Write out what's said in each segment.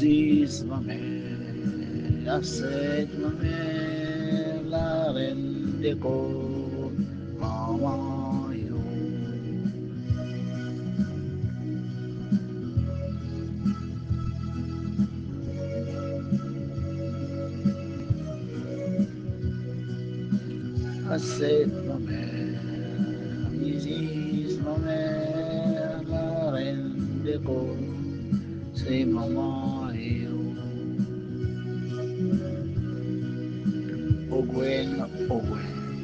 Isis, ma mère, Asset, ma mère, la reine des corps, maman, yo. Asset, ma mère, Isis, ma mère, la reine des corps, c'est maman, yo. Ogwen,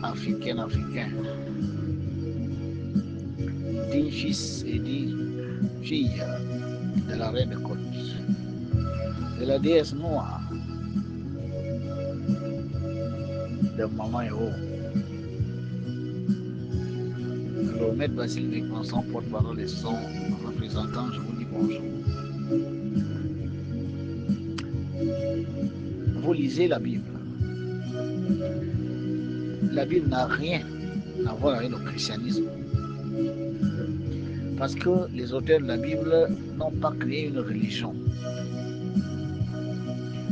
africain, dit fils et dit fille de la reine de côte, de la déesse noire, de maman Héros. Le maître Basile son porte-parole et son représentant, je vous dis bonjour. Vous lisez la Bible. La Bible n'a rien à voir avec le christianisme. Parce que les auteurs de la Bible n'ont pas créé une religion.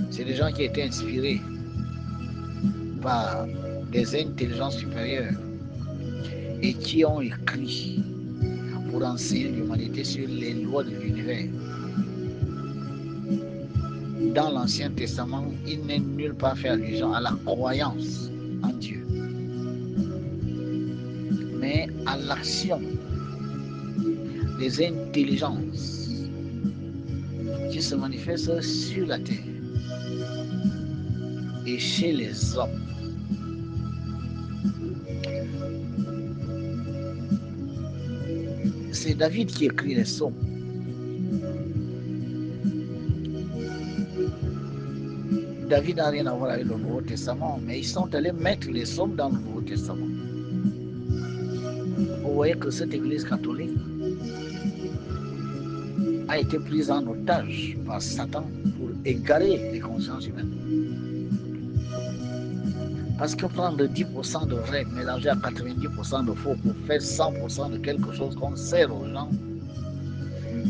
C'est des gens qui étaient inspirés par des intelligences supérieures et qui ont écrit pour enseigner l'humanité sur les lois de l'univers. Dans l'Ancien Testament, il n'est nulle part fait allusion à la croyance en Dieu, mais à l'action des intelligences qui se manifestent sur la terre et chez les hommes. C'est David qui écrit les psaumes. David n'a rien à voir avec le Nouveau Testament, mais ils sont allés mettre les psaumes dans le Nouveau Testament. Vous voyez que cette église catholique a été prise en otage par Satan pour égarer les consciences humaines. Parce que prendre 10% de vrai, mélanger à 90% de faux pour faire 100% de quelque chose qu'on sert aux gens,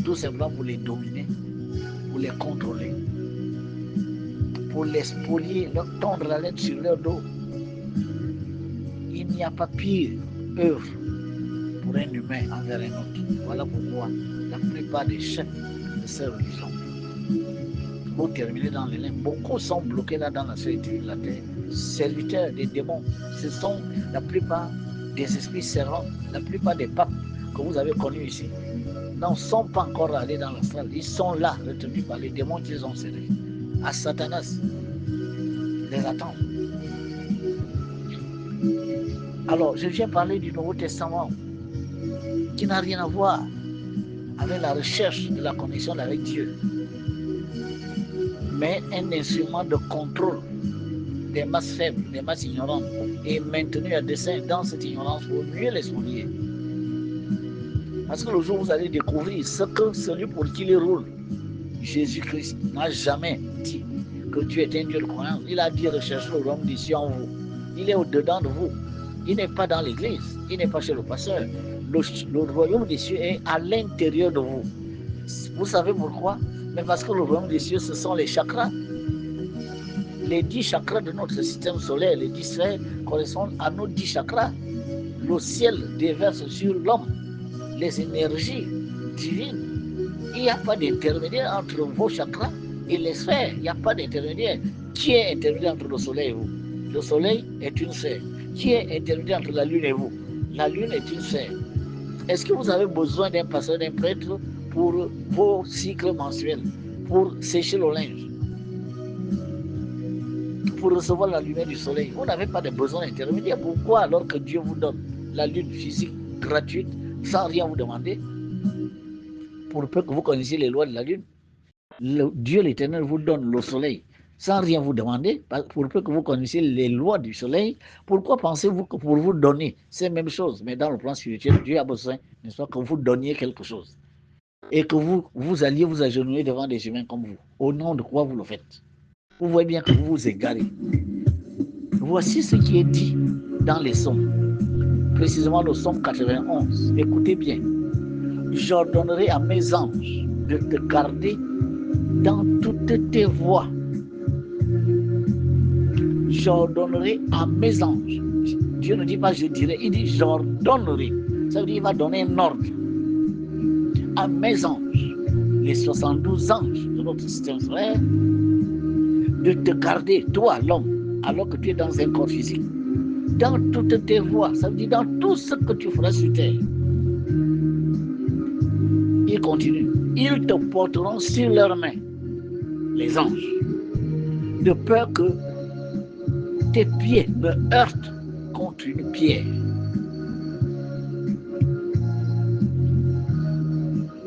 tout simplement pour les dominer, pour les contrôler, pour les spolier, leur tendre la lettre sur leur dos. Il n'y a pas pire œuvre pour un humain envers un autre. Voilà pourquoi la plupart des chefs de ces religions vont terminer dans les limbes. Beaucoup sont bloqués là dans la solitude de la terre, serviteurs des démons. Ce sont la plupart des esprits servants, la plupart des papes que vous avez connus ici n'en sont pas encore allés dans l'astral. Ils sont là, retenus par les démons qu'ils ont serrés. À Satanas les attend. Alors, je viens parler du Nouveau Testament qui n'a rien à voir avec la recherche de la connexion avec Dieu, mais un instrument de contrôle des masses faibles, des masses ignorantes, et maintenu à dessein dans cette ignorance pour mieux les spolier. Parce que le jour où vous allez découvrir ce que celui pour qui il roule, Jésus-Christ, n'a jamais dit que Dieu est un Dieu de croyance. Il a dit recherchez le royaume des cieux en vous. Il est au-dedans de vous. Il n'est pas dans l'église. Il n'est pas chez le pasteur. Le royaume des cieux est à l'intérieur de vous. Vous savez pourquoi? Mais parce que le royaume des cieux, ce sont les chakras. Les 10 chakras de notre système solaire, les 10 sphères, correspondent à nos 10 chakras. Le ciel déverse sur l'homme les énergies divines. Il n'y a pas d'intermédiaire entre vos chakras et les sphères. Il n'y a pas d'intermédiaire. Qui est intermédiaire entre le soleil et vous? Le soleil est une sphère. Qui est intermédiaire entre la lune et vous? La lune est une sphère. Est-ce que vous avez besoin d'un pasteur, d'un prêtre pour vos cycles mensuels, pour sécher le linge, pour recevoir la lumière du soleil? Vous n'avez pas de besoin intermédiaire. Pourquoi alors que Dieu vous donne la lune physique gratuite sans rien vous demander, pour peu que vous connaissiez les lois de la lune? Dieu l'Éternel vous donne le soleil sans rien vous demander, pour peu que vous connaissiez les lois du soleil. Pourquoi pensez-vous que pour vous donner ces mêmes choses, mais dans le plan spirituel, Dieu a besoin, n'est-ce pas, que vous donniez quelque chose et que vous alliez vous agenouiller devant des humains comme vous? Au nom de quoi vous le faites? Vous voyez bien que vous vous égarez. Voici ce qui est dit dans les psaumes, précisément le psaume 91. Écoutez bien. J'ordonnerai à mes anges de te garder dans toutes tes voies. J'ordonnerai à mes anges. Dieu ne dit pas je dirai, il dit j'ordonnerai. Ça veut dire qu'il va donner un ordre à mes anges, les 72 anges de notre système solaire, de te garder, toi l'homme, alors que tu es dans un corps physique, dans toutes tes voies, ça veut dire dans tout ce que tu feras sur terre. Il continue, ils te porteront sur leurs mains, les anges, de peur que tes pieds me heurtent contre une pierre.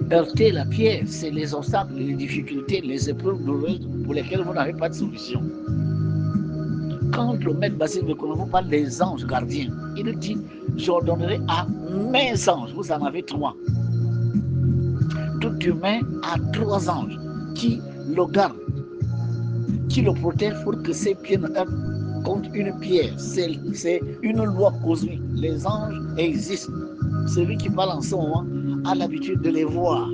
Heurter la pierre, c'est les obstacles, les difficultés, les épreuves douloureuses pour lesquelles vous n'avez pas de solution. Quand le maître Basile de Konovo parle des anges gardiens, il dit j'ordonnerai à mes anges, vous en avez 3. Tout humain a 3 anges qui le gardent, qui le protègent pour que ses pieds ne heurtent contre une pierre. C'est une loi cosmique. Les anges existent. Celui qui parle en ce moment a l'habitude de les voir.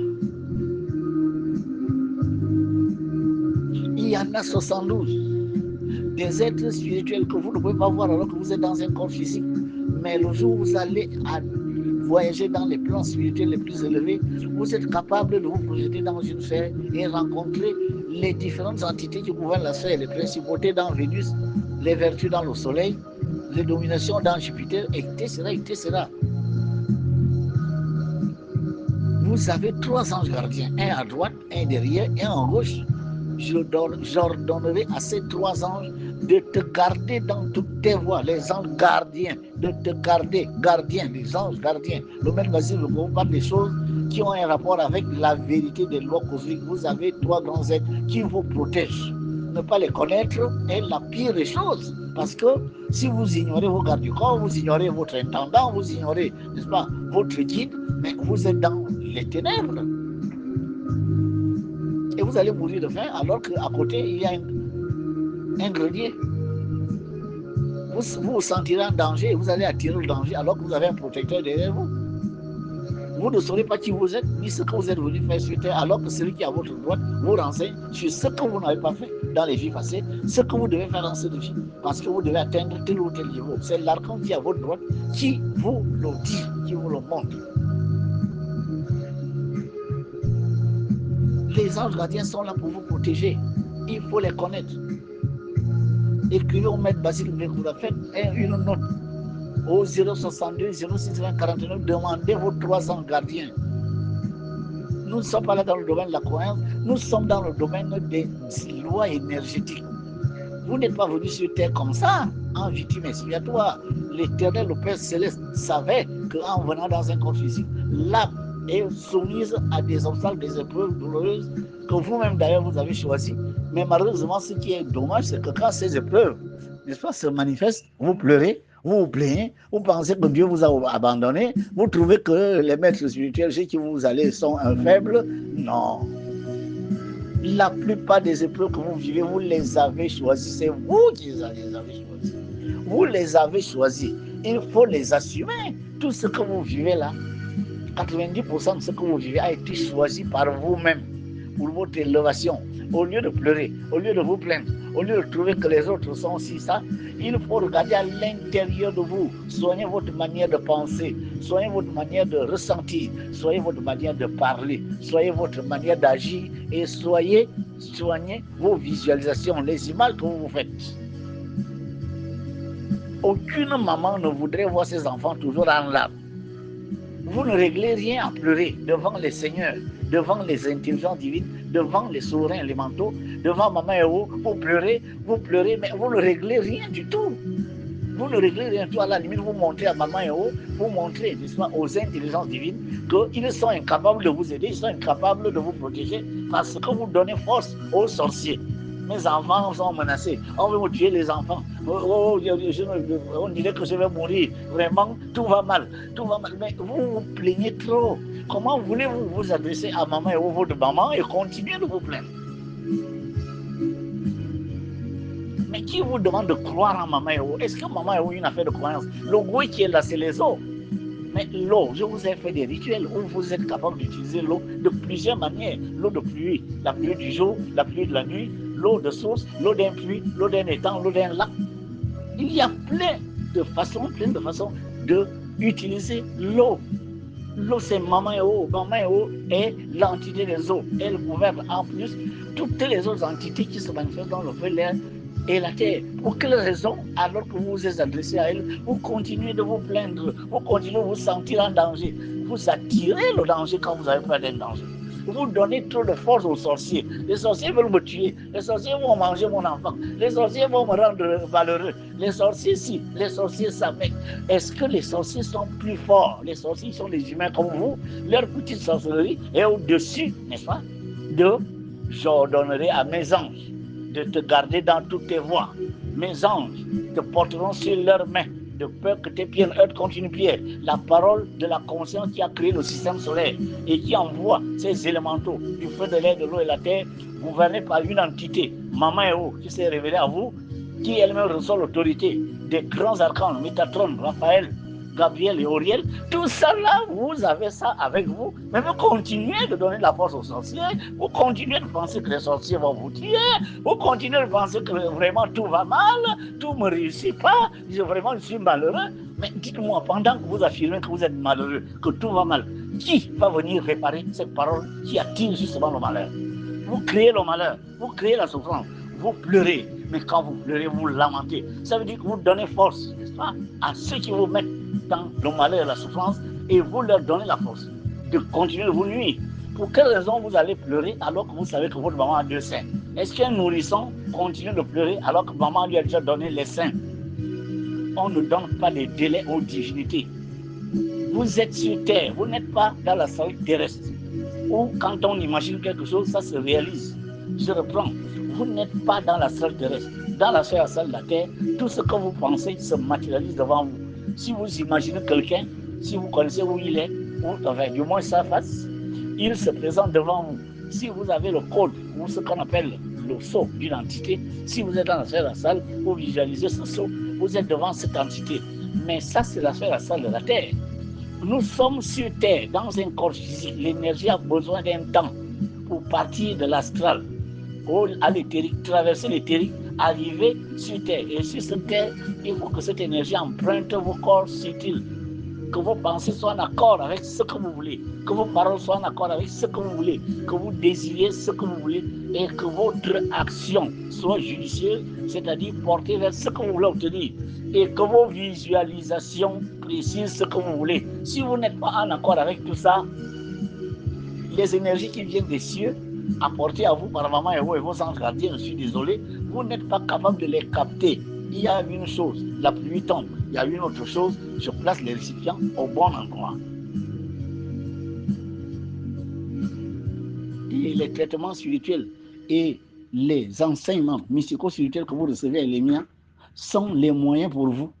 Il y en a 72. Des êtres spirituels que vous ne pouvez pas voir alors que vous êtes dans un corps physique. Mais le jour où vous allez voyager dans les plans spirituels les plus élevés, vous êtes capable de vous projeter dans une sphère et rencontrer les différentes entités qui gouvernent la sphère, les principautés dans Vénus, les vertus dans le Soleil, les dominations dans Jupiter, etc., etc. Vous avez 3 anges gardiens, un à droite, un derrière et un en gauche. J'ordonnerai à ces 3 anges de te garder dans toutes tes voies, les anges gardiens, de te garder, gardiens, les anges gardiens. Le maître Basile de Konovo parle des choses qui ont un rapport avec la vérité des lois cosmiques. Vous avez 3 grands êtres qui vous protègent. Ne pas les connaître est la pire des choses. Parce que si vous ignorez vos gardes du corps, vous ignorez votre intendant, vous ignorez, n'est-ce pas, votre guide, mais vous êtes dans les ténèbres. Et vous allez mourir de faim alors qu'à côté, il y a un grenier. Vous vous sentirez en danger et vous allez attirer le danger alors que vous avez un protecteur derrière vous. Vous ne saurez pas qui vous êtes, ni ce que vous êtes venu faire sur terre, alors que celui qui est à votre droite vous renseigne sur ce que vous n'avez pas fait dans les vies passées, ce que vous devez faire dans cette vie, parce que vous devez atteindre tel ou tel niveau. C'est l'archange qui est à votre droite qui vous le dit, qui vous le montre. Les anges gardiens sont là pour vous protéger. Il faut les connaître. Écrivez au maître Basile de Konovo, faites une note au 062 06 20 49, demandez vos 3 anges gardiens. Nous ne sommes pas là dans le domaine de la croyance, nous sommes dans le domaine des lois énergétiques. Vous n'êtes pas venu sur terre comme ça, en victime expiatoire. L'Éternel, le Père Céleste, savait qu'en venant dans un corps physique, l'âme est soumise à des obstacles, des épreuves douloureuses que vous-même d'ailleurs vous avez choisi. Mais malheureusement, ce qui est dommage, c'est que quand ces épreuves, n'est-ce pas, se manifestent, vous pleurez, vous vous plaignez, vous pensez que Dieu vous a abandonné, vous trouvez que les maîtres spirituels chez qui vous allez sont faibles. Non. La plupart des épreuves que vous vivez, vous les avez choisies. C'est vous qui les avez choisies. Vous les avez choisies. Il faut les assumer. Tout ce que vous vivez là, 90% de ce que vous vivez a été choisi par vous-même pour votre élévation. Au lieu de pleurer, au lieu de vous plaindre, au lieu de trouver que les autres sont aussi ça, il faut regarder à l'intérieur de vous. Soignez votre manière de penser, soignez votre manière de ressentir, soignez votre manière de parler, soignez votre manière d'agir et soignez vos visualisations, les images que vous vous faites. Aucune maman ne voudrait voir ses enfants toujours en larmes. Vous ne réglez rien à pleurer devant les seigneurs, devant les intelligences divines, devant les souverains élémentaux, devant Maman Héros. Vous pleurez, mais vous ne réglez rien du tout. Vous ne réglez rien du tout. À la limite, vous montrez à Maman Héros, vous montrez, n'est-ce pas, aux intelligences divines qu'ils sont incapables de vous aider, ils sont incapables de vous protéger parce que vous donnez force aux sorciers. Mes enfants sont menacés. On veut me tuer les enfants. On dirait que je vais mourir. Vraiment, tout va mal. Tout va mal. Mais vous vous plaignez trop. Comment voulez-vous vous adresser à maman ou votre maman et continuer de vous plaindre? Mais qui vous demande de croire en Maman Héros? Est-ce que Maman Héros est une affaire de croyance? Le goût qui est là, c'est les os. Mais l'eau, je vous ai fait des rituels où vous êtes capable d'utiliser l'eau de plusieurs manières. L'eau de pluie, la pluie du jour, la pluie de la nuit, l'eau de source, l'eau d'un puits, l'eau d'un étang, l'eau d'un lac. Il y a plein de façons d'utiliser l'eau. L'eau, c'est Maman Eau. Maman Eau est l'entité des eaux. Elle gouverne en plus toutes les autres entités qui se manifestent dans le feu, l'air et la terre. Pour quelle raison, alors que vous vous êtes adressé à elle, vous continuez de vous plaindre, vous continuez de vous sentir en danger. Vous attirez le danger quand vous avez peur d'un danger. Vous donnez trop de force aux sorciers. Les sorciers veulent me tuer. Les sorciers vont manger mon enfant. Les sorciers vont me rendre malheureux. Les sorciers, si. Les sorciers, ça. Mais est-ce que les sorciers sont plus forts? Les sorciers sont des humains comme vous. Leur petite sorcellerie est au-dessus, n'est-ce pas? J'ordonnerai à mes anges de te garder dans toutes tes voies. Mes anges te porteront sur leurs mains, de peur que tes pieds ne heurtent contre une pierre. La parole de la conscience qui a créé le système solaire et qui envoie ces élémentaux du feu, de l'air, de l'eau et de la terre, gouvernés par une entité, Maman Eo, qui s'est révélée à vous, qui elle-même reçoit l'autorité des grands archanges, Métatron, Raphaël, Gabriel et Auriel. Tout ça là, vous avez ça avec vous, mais vous continuez de donner de la force aux sorciers, vous continuez de penser que les sorciers vont vous tuer, vous continuez de penser que vraiment tout va mal, tout ne me réussit pas, je suis malheureux. Mais dites-moi, pendant que vous affirmez que vous êtes malheureux, que tout va mal, qui va venir réparer cette parole qui attire justement le malheur? Vous créez le malheur, vous créez la souffrance, vous pleurez, mais quand vous pleurez, vous lamentez. Ça veut dire que vous donnez force, n'est-ce pas, à ceux qui vous mettent dans le malheur et la souffrance, et vous leur donnez la force de continuer de vous nuire. Pour quelle raison vous allez pleurer alors que vous savez que votre maman a 2 seins? Est-ce qu'un nourrisson continue de pleurer alors que maman lui a déjà donné les seins? On ne donne pas de délai aux divinités. Vous êtes sur terre, vous n'êtes pas dans la salle terrestre, où quand on imagine quelque chose, ça se réalise. Je reprends, vous n'êtes pas dans la salle terrestre. Dans la salle de la terre, tout ce que vous pensez se matérialise devant vous. Si vous imaginez quelqu'un, si vous connaissez où il est, ou enfin, du moins sa face, il se présente devant vous. Si vous avez le code, ou ce qu'on appelle le sceau d'une entité, si vous êtes dans la salle, vous visualisez ce sceau, vous êtes devant cette entité. Mais ça, c'est la salle de la terre. Nous sommes sur terre, dans un corps physique. L'énergie a besoin d'un temps pour partir de l'astral à l'éthérique, traverser l'éthérique, arriver sur terre. Et sur cette terre, il faut que cette énergie emprunte vos corps subtils, que vos pensées soient en accord avec ce que vous voulez, que vos paroles soient en accord avec ce que vous voulez, que vous désiriez ce que vous voulez et que votre action soit judicieuse, c'est-à-dire portée vers ce que vous voulez obtenir, et que vos visualisations précisent ce que vous voulez. Si vous n'êtes pas en accord avec tout ça, les énergies qui viennent des cieux, apportées à vous par Maman et vos anges gardiens, je suis désolé, vous n'êtes pas capable de les capter. Il y a une chose, la pluie tombe. Il y a une autre chose, je place les récipients au bon endroit. Et les traitements spirituels et les enseignements mystico-spirituels que vous recevez et les miens sont les moyens pour vous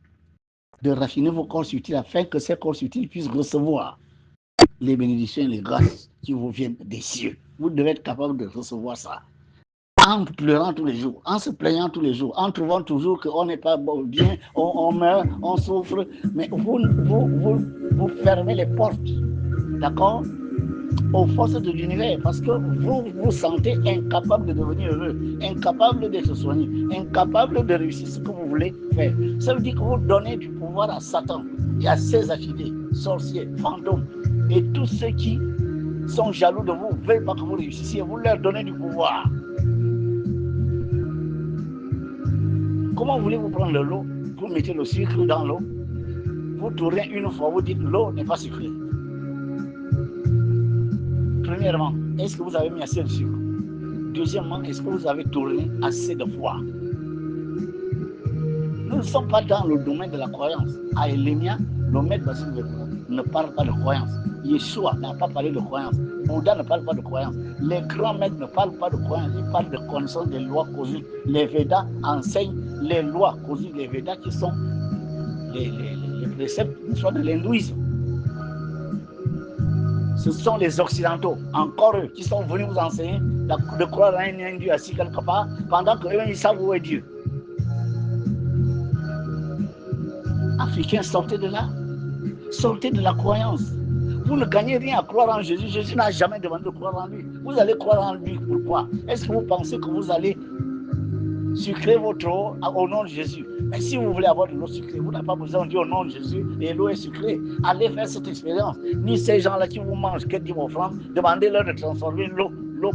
de raffiner vos corps subtils afin que ces corps subtils puissent recevoir les bénédictions et les grâces qui vous viennent des cieux. Vous devez être capable de recevoir ça. En pleurant tous les jours, en se plaignant tous les jours, en trouvant toujours qu'on n'est pas bien, on meurt, on souffre, mais vous fermez les portes, d'accord, aux forces de l'univers, parce que vous vous sentez incapable de devenir heureux, incapable d'être soigné, incapable de réussir ce que vous voulez faire. Ça veut dire que vous donnez du pouvoir à Satan et à ses affidés, sorciers, fantômes, et tous ceux qui sont jaloux de vous, ne veulent pas que vous réussissiez, vous leur donnez du pouvoir. Comment voulez-vous prendre l'eau? Vous mettez le sucre dans l'eau, vous tournez une fois, vous dites l'eau n'est pas sucrée. Premièrement, est-ce que vous avez mis assez de sucre? Deuxièmement, est-ce que vous avez tourné assez de fois? Nous ne sommes pas dans le domaine de la croyance. À Elémia, le maître Basile ne parle pas de croyance. Yeshua n'a pas parlé de croyance. Bouddha ne parle pas de croyance. Les grands maîtres ne parlent pas de croyance. Ils parlent de connaissance des lois cosmiques. Les Védas enseignent les lois cosmiques. Les Védas qui sont les préceptes de l'hindouisme. Ce sont les Occidentaux, encore eux, qui sont venus vous enseigner de croire à un Dieu assis quelque part, pendant qu'eux, ils savent où est Dieu. Africains, sortez de là. Sortez de la croyance. Vous ne gagnez rien à croire en Jésus. Jésus n'a jamais demandé de croire en lui. Vous allez croire en lui. Pourquoi? Est-ce que vous pensez que vous allez sucrer votre eau au nom de Jésus? Mais si vous voulez avoir de l'eau sucrée, vous n'avez pas besoin de dire au nom de Jésus et l'eau est sucrée. Allez faire cette expérience. Ni ces gens-là qui vous mangent, qui disent offrande, demandez-leur de transformer l'eau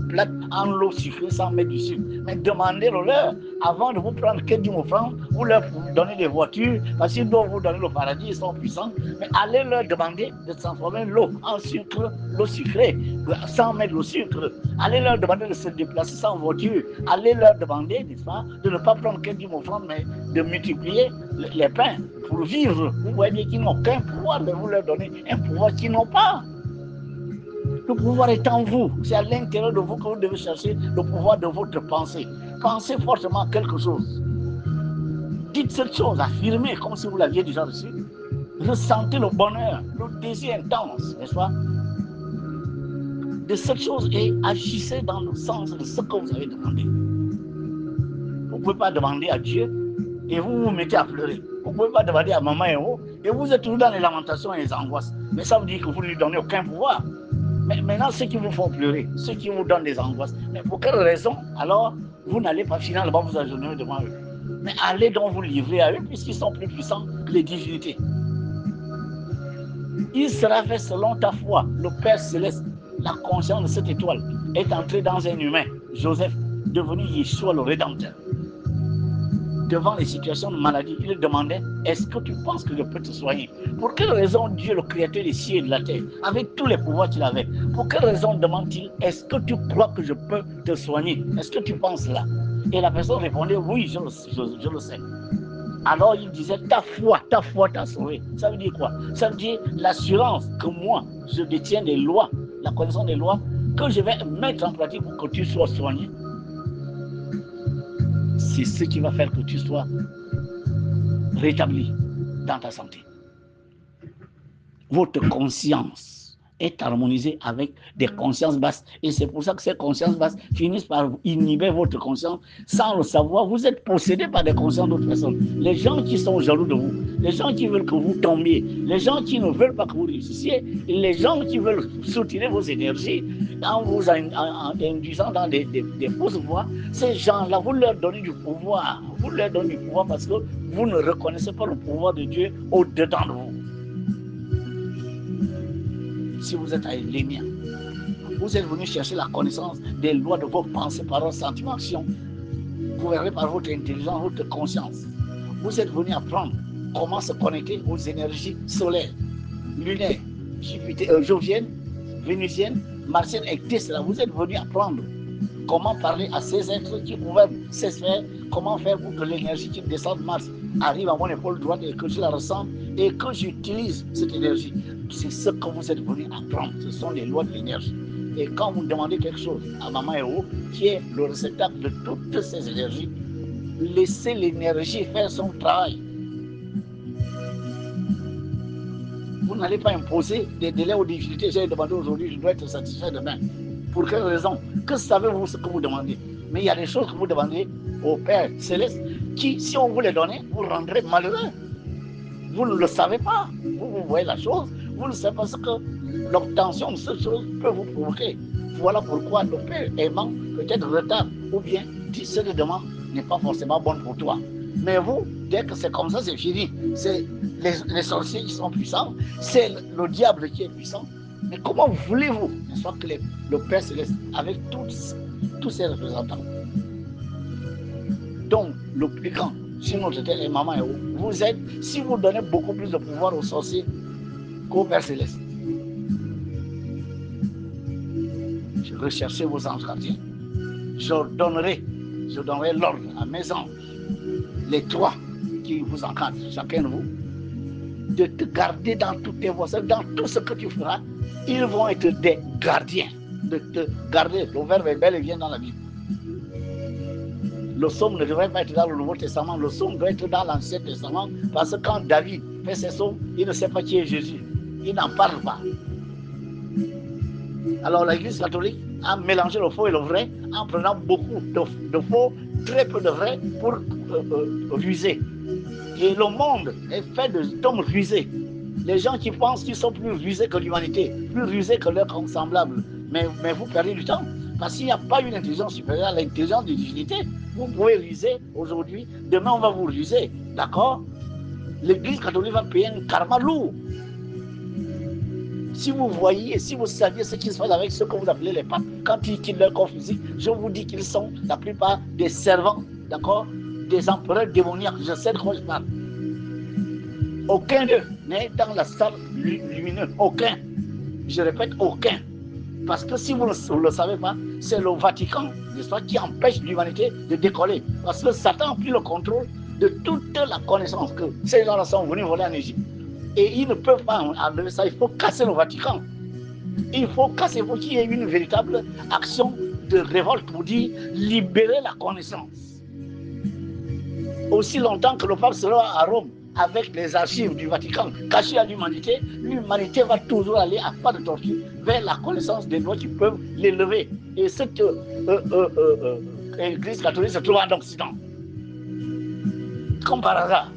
plate en l'eau sucrée sans mettre du sucre. Mais demandez-leur, avant de vous prendre quel du offrande, vous leur donnez des voitures, parce qu'ils doivent vous donner le paradis, ils sont puissants. Mais allez leur demander de transformer l'eau en sucre, l'eau sucrée, sans mettre le sucre. Allez leur demander de se déplacer sans voiture. Allez leur demander, n'est-ce pas, de ne pas prendre quel du offrande, mais de multiplier les pains pour vivre. Vous voyez bien qu'ils n'ont aucun pouvoir, mais vous leur donnez un pouvoir qu'ils n'ont pas. Le pouvoir est en vous. C'est à l'intérieur de vous que vous devez chercher le pouvoir de votre pensée. Pensez fortement quelque chose. Dites cette chose, affirmez comme si vous l'aviez déjà reçu. Ressentez le bonheur, le désir intense, n'est-ce pas, de cette chose et agissez dans le sens de ce que vous avez demandé. Vous ne pouvez pas demander à Dieu et vous vous mettez à pleurer. Vous ne pouvez pas demander à maman et vous êtes toujours dans les lamentations et les angoisses. Mais ça veut dire que vous ne lui donnez aucun pouvoir. Mais maintenant, ceux qui vous font pleurer, ceux qui vous donnent des angoisses, mais pour quelle raison, alors, vous n'allez pas finalement vous agenouiller devant eux? Mais allez donc vous livrer à eux, puisqu'ils sont plus puissants que les divinités. Il sera fait selon ta foi. Le Père Céleste, la conscience de cette étoile, est entrée dans un humain, Joseph, devenu Yeshua le Rédempteur. Devant les situations de maladie, il demandait, est-ce que tu penses que je peux te soigner? Pour quelle raison Dieu, le créateur des cieux et de la terre, avec tous les pouvoirs qu'il avait, pour quelle raison demande-t-il, est-ce que tu crois que je peux te soigner? Est-ce que tu penses là? Et la personne répondait, oui, je le sais. Alors il disait, ta foi t'a sauvé. Ça veut dire quoi? Ça veut dire l'assurance que moi, je détiens des lois, la connaissance des lois, que je vais mettre en pratique pour que tu sois soigné. C'est ce qui va faire que tu sois rétabli dans ta santé. Votre conscience est harmonisée avec des consciences basses. Et c'est pour ça que ces consciences basses finissent par inhiber votre conscience. Sans le savoir, vous êtes possédé par des consciences d'autres personnes. Les gens qui sont jaloux de vous, les gens qui veulent que vous tombiez, les gens qui ne veulent pas que vous réussissiez, les gens qui veulent soutirer vos énergies en vous induisant dans des fausses voies, ces gens-là, vous leur donnez du pouvoir. Vous leur donnez du pouvoir parce que vous ne reconnaissez pas le pouvoir de Dieu au-dedans de vous. Si vous êtes à Lémia, vous êtes venu chercher la connaissance des lois de vos pensées, paroles, sentiments, actions, gouvernés par votre intelligence, votre conscience. Vous êtes venu apprendre comment se connecter aux énergies solaires, lunaires, joviennes, vénusiennes, martiennes, etc. Vous êtes venu apprendre comment parler à ces êtres qui gouvernent ces sphères, comment faire pour que l'énergie qui descend de Mars arrive à mon épaule droite et que je la ressens et que j'utilise cette énergie. C'est ce que vous êtes venu apprendre. Ce sont les lois de l'énergie. Et quand vous demandez quelque chose à Maman Héros, qui est le réceptacle de toutes ces énergies, laissez l'énergie faire son travail. Vous n'allez pas imposer des délais aux divinités. J'ai demandé aujourd'hui, je dois être satisfait demain. Pour quelle raison? Que savez-vous ce que vous demandez? Mais il y a des choses que vous demandez au Père Céleste qui, si on vous les donnait, vous rendrez malheureux. Vous ne le savez pas. Vous voyez la chose, vous ne savez pas ce que l'obtention de cette chose peut vous provoquer. Voilà pourquoi le Père aimant peut-être retard ou bien dit ce que demande n'est pas forcément bon pour toi. Mais vous, dès que c'est comme ça, c'est fini. C'est les sorciers qui sont puissants, c'est le diable qui est puissant. Mais comment voulez-vous, n'est-ce pas, que le Père Céleste, avec tous ses représentants, donc le plus grand, sur notre terre et Maman Héros, vous êtes, si vous donnez beaucoup plus de pouvoir aux sorciers qu'au Père Céleste, recherchez vos anges gardiens. Je donnerai l'ordre à mes anges, les trois qui vous encadrent, chacun de vous, de te garder dans toutes tes voies, dans tout ce que tu feras. Ils vont être des gardiens, de te garder. Le verbe est bel et bien dans la Bible. Le psaume ne devrait pas être dans le Nouveau Testament, le psaume doit être dans l'Ancien Testament, parce que quand David fait ses psaumes, il ne sait pas qui est Jésus. Il n'en parle pas. Alors l'Église catholique a mélangé le faux et le vrai en prenant beaucoup de faux, très peu de vrai pour ruser. Et le monde est fait d'hommes rusés. Les gens qui pensent qu'ils sont plus rusés que l'humanité, plus rusés que leurs semblables, mais vous perdez du temps. Parce qu'il n'y a pas une intelligence supérieure à l'intelligence de divinité. Vous pouvez ruser aujourd'hui, demain on va vous ruser. D'accord? L'Église catholique va payer un karma lourd. Si vous voyez, si vous saviez ce qui se passe avec ceux que vous appelez les papes, quand ils quittent leur corps physique, je vous dis qu'ils sont la plupart des servants, d'accord, des empereurs démoniaques. Je sais de quoi je parle. Aucun d'eux n'est dans la salle lumineuse. Aucun. Je répète, aucun. Parce que si vous ne le savez pas, c'est le Vatican, n'est-ce pas, qui empêche l'humanité de décoller. Parce que Satan a pris le contrôle de toute la connaissance que ces gens-là sont venus voler en Égypte. Et ils ne peuvent pas enlever ça. Il faut casser le Vatican. Il faut casser, il faut qu'il y ait une véritable action de révolte pour dire libérer la connaissance. Aussi longtemps que le pape sera à Rome avec les archives du Vatican cachées à l'humanité, l'humanité va toujours aller à pas de tortue vers la connaissance des lois qui peuvent l'élever. Et cette Église catholique se trouve en Occident. Comme par hasard.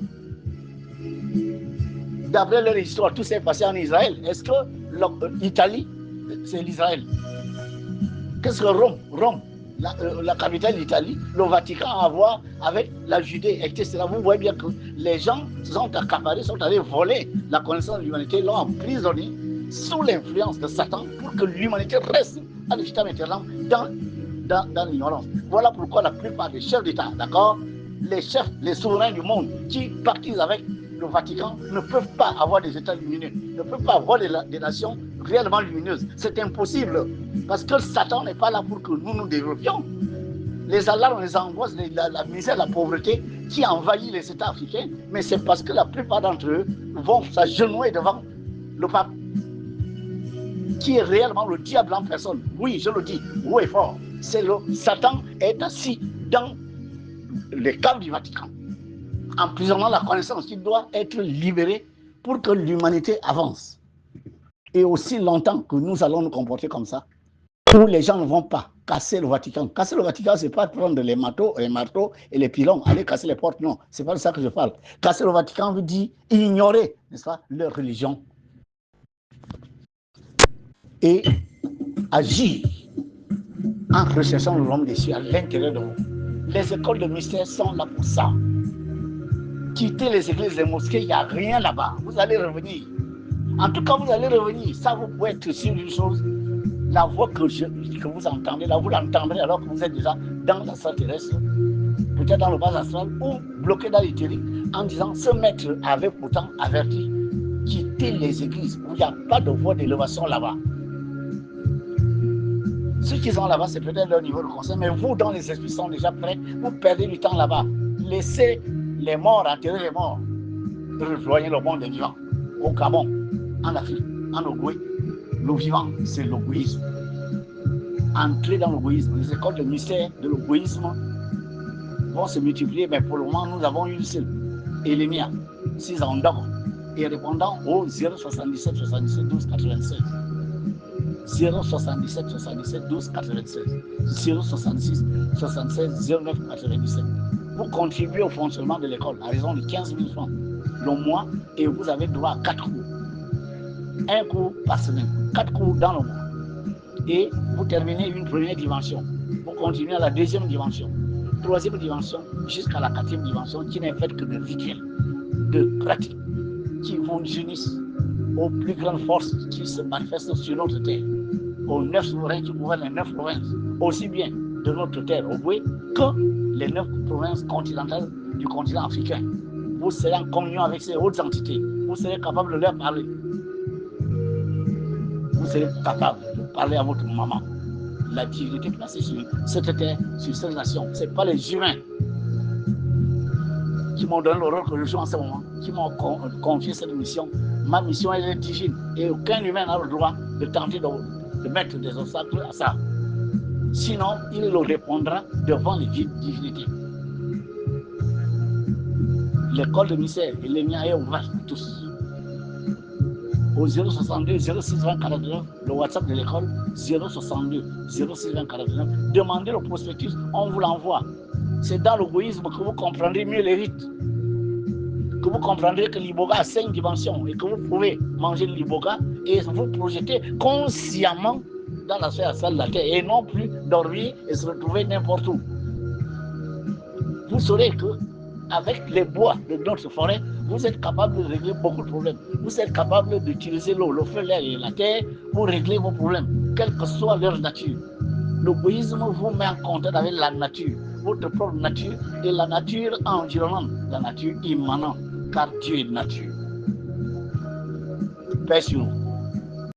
D'après leur histoire, tout s'est passé en Israël. Est-ce que l'Italie, c'est l'Israël? Qu'est-ce que Rome, la capitale d'Italie, le Vatican a à voir avec la Judée, etc. Vous voyez bien que les gens sont accaparés, sont allés voler la connaissance de l'humanité, l'ont emprisonné sous l'influence de Satan pour que l'humanité reste à l'état éternel dans l'ignorance. Voilà pourquoi la plupart des chefs d'État, d'accord, les chefs, les souverains du monde qui participent avec le Vatican ne peuvent pas avoir des États lumineux, ne peuvent pas avoir des nations réellement lumineuses. C'est impossible, parce que Satan n'est pas là pour que nous nous développions. Les alarmes, les angoisses, la misère, la pauvreté qui envahit les États africains, mais c'est parce que la plupart d'entre eux vont s'agenouiller devant le pape, qui est réellement le diable en personne. Oui, je le dis, haut et fort. Satan est assis dans les caves du Vatican, emprisonnant la connaissance qui doit être libérée pour que l'humanité avance. Et aussi longtemps que nous allons nous comporter comme ça, où les gens ne vont pas casser le Vatican. Casser le Vatican, ce n'est pas prendre les marteaux et les pilons, aller casser les portes, non. Ce n'est pas de ça que je parle. Casser le Vatican veut dire ignorer, n'est-ce pas, leur religion. Et agir en recherchant le royaume des cieux à l'intérieur de vous. Les écoles de mystère sont là pour ça. Quittez les églises, les mosquées, il n'y a rien là-bas. Vous allez revenir. En tout cas, vous allez revenir. Ça, vous pouvez être sûr d'une chose. La voix que vous entendez, là, vous l'entendrez alors que vous êtes déjà dans la salle terrestre, peut-être dans le bas astral, ou bloqué dans l'éthérique, en disant, ce maître avait pourtant averti, quittez les églises où il n'y a pas de voie d'élévation là-bas. Ceux qui sont là-bas, c'est peut-être leur niveau de conseil, mais vous, dans les esprits, sont déjà prêts, vous perdez du temps là-bas. Laissez les morts enterrer les morts. Rejoignez le monde des vivants. Au Gabon, en Afrique, en Ogooué. Le vivant, c'est l'égoïsme. Entrez dans l'égoïsme. Les écoles de mystère de l'égoïsme vont se multiplier, mais pour le moment, nous avons une seule. Elémia, 6 ans d'or. Et répondant au 077 77 12 96. 077 77 12 96. 066 76 09 97. Vous contribuez au fonctionnement de l'école à raison de 15 000 francs le mois et vous avez droit à 4 cours. Un cours par semaine, 4 cours dans le mois. Et vous terminez une première dimension. Vous continuez à la deuxième dimension, troisième dimension, jusqu'à la quatrième dimension qui n'est faite que de rituels, de pratiques qui vous unissent aux plus grandes forces qui se manifestent sur notre terre, aux 9 souverains qui gouvernent les 9 provinces, aussi bien de notre terre au Boué que les 9 provinces continentales du continent africain. Vous serez en communion avec ces hautes entités. Vous serez capable de leur parler. Vous serez capable de parler à votre maman. La divinité placée sur cette terre, sur cette nation. Ce n'est pas les humains qui m'ont donné le rôle que je joue en ce moment, qui m'ont confié cette mission. Ma mission est divine et aucun humain n'a le droit de tenter de mettre des obstacles à ça. Sinon, il le répondra devant les divinités. L'école de mystère et les miens est ouverte pour tous. Au 062 06 20 49, le WhatsApp de l'école 062 06 20 49. Demandez le prospectus, on vous l'envoie. C'est dans l'égoïsme que vous comprendrez mieux les rites. que vous comprendrez que l'iboga a 5 dimensions et que vous pouvez manger l'iboga et vous projeter consciemment dans la sphère astrale de la Terre et non plus dormir et se retrouver n'importe où. Vous saurez que avec les bois de notre forêt, vous êtes capable de régler beaucoup de problèmes. Vous êtes capable d'utiliser l'eau, le feu, l'air et la terre pour régler vos problèmes, quelle que soit leur nature. Le bouddhisme vous met en contact avec la nature, votre propre nature et la nature environnante, la nature immanente, car Dieu est nature. Paix sur vous.